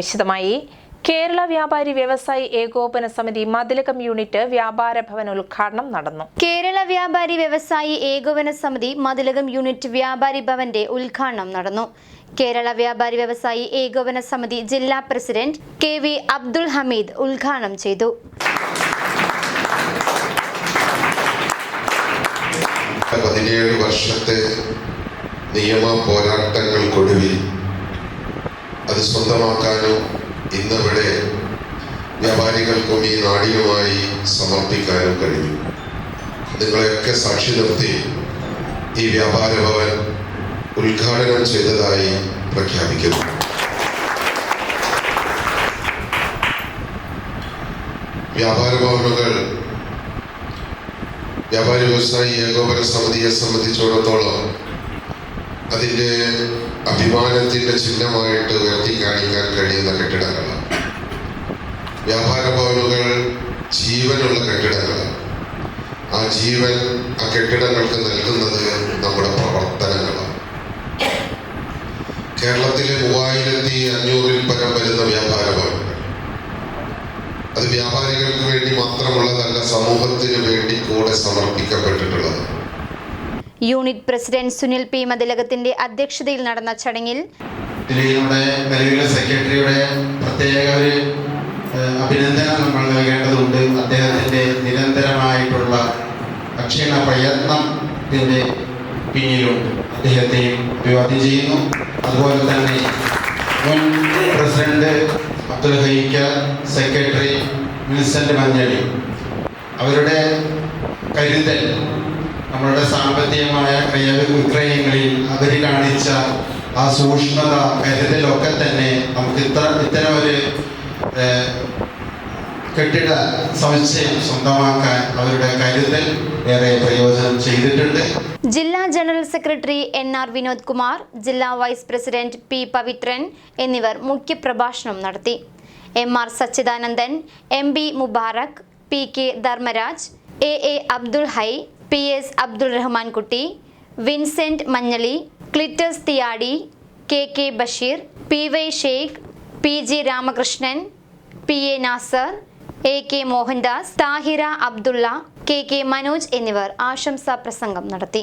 വിശദമായി. കേരള വ്യാപാരി വ്യവസായി ഏകോപന സമിതി മതിലകം യൂണിറ്റ് വ്യാപാര ഭവൻ ഉദ്ഘാടനം നടന്നു. കേരള വ്യാപാരി വ്യവസായി ഏകോപന സമിതി മതിലകം യൂണിറ്റ് വ്യാപാരി ഭവന്റെ ഉദ്ഘാടനം നടന്നു. കേരള വ്യാപാരി വ്യവസായി ഏകോപന സമിതി ജില്ലാ പ്രസിഡന്റ് KV അബ്ദുൽ ഹമീദ് ഉദ്ഘാടനം ചെയ്തു. വർഷത്തെ നിയമ പോരാട്ടങ്ങൾക്കൊടുവിൽ അത് സ്വന്തമാക്കാനും ഇന്നിവിടെ വ്യാപാരികൾക്കും ഈ നാടിനുമായി സമർപ്പിക്കാനും കഴിഞ്ഞു. നിങ്ങളെയൊക്കെ സാക്ഷി നിർത്തി ഈ വ്യാപാര ഭവൻ ഉദ്ഘാടനം ചെയ്തതായി പ്രഖ്യാപിക്കുന്നു. വ്യാപാര ഭവനുകൾ വ്യാപാരി വ്യവസായി ഏകോപന സമിതിയെ സംബന്ധിച്ചിടത്തോളം അതിൻ്റെ അഭിമാനത്തിൻ്റെ ചിഹ്നമായിട്ട് ഉയർത്തി കാണിക്കാൻ കഴിയുന്ന കെട്ടിടങ്ങളാണ്. വ്യാപാര ഭവനുകൾ ജീവനുള്ള കെട്ടിടങ്ങളാണ്. ആ ജീവൻ ആ കെട്ടിടങ്ങൾക്ക് നൽകുന്നത് നമ്മുടെ പ്രവർത്തനങ്ങളാണ്. കേരളത്തിലെ 3500-ൽ പരം വരുന്ന വ്യാപാര ഭവനുകൾ അത് വ്യാപാരികൾക്ക് വേണ്ടി മാത്രമുള്ളതല്ല, സമൂഹത്തിന് വേണ്ടി കൂടെ സമർപ്പിക്കപ്പെട്ടിട്ടുള്ളത്. യൂണിറ്റ് പ്രസിഡന്റ് സുനിൽ P മതിലകത്തിന്റെ അധ്യക്ഷതയിൽ നടന്ന ചടങ്ങിൽ സെക്രട്ടറിയുടെ പ്രത്യേക ഒരു അഭിനന്ദനം നമ്മൾ നൽകേണ്ടതുണ്ട്. അദ്ദേഹത്തിന്റെ നിരന്തരമായിട്ടുള്ള അക്ഷീണ പ്രയത്നത്തിന്റെ പിന്നിലുണ്ട്. അദ്ദേഹത്തെയും അഭിവാദ്യം ചെയ്യുന്നു. അതുപോലെ തന്നെ മുൻ പ്രസിഡന്റ് അബ്ദുൽ ഹൈക്ക, സെക്രട്ടറി വിൻസെന്റ് മഞ്ഞളി, അവരുടെ കരുതൽ, നമ്മളുടെ സാമ്പത്തികമായ ക്രയവിക്രയങ്ങളിൽ അവർ കാണിച്ച ആ സൂക്ഷ്മത, കരുതലൊക്കെ തന്നെ നമുക്ക് ഇത്തരം ഒരു കെട്ടിട സമുച്ചയം സ്വന്തമാക്കാൻ അവരുടെ കരുതൽ ഏറെ പ്രയോജനം ചെയ്തിട്ടുണ്ട്. ജില്ലാ general secretary NR Vinod Kumar, ജില്ലാ വൈസ് പ്രസിഡന്റ് P പവിത്രൻ എന്നിവർ മുഖ്യപ്രഭാഷണം നടത്തി. MR Sachidanandan, MB Mubarak, PK Dharmaraj, AA Abdul Hai, PS Abdul Rahman Kutty, Vincent Manjali, Cletus Thiyadi, KK Basheer, PY Sheikh, PG Ramakrishnan, PA Nasser, AK Mohandas, Thahira Abdulla, KK Manoj എന്നിവർ ആശംസാ പ്രസംഗം നടത്തി.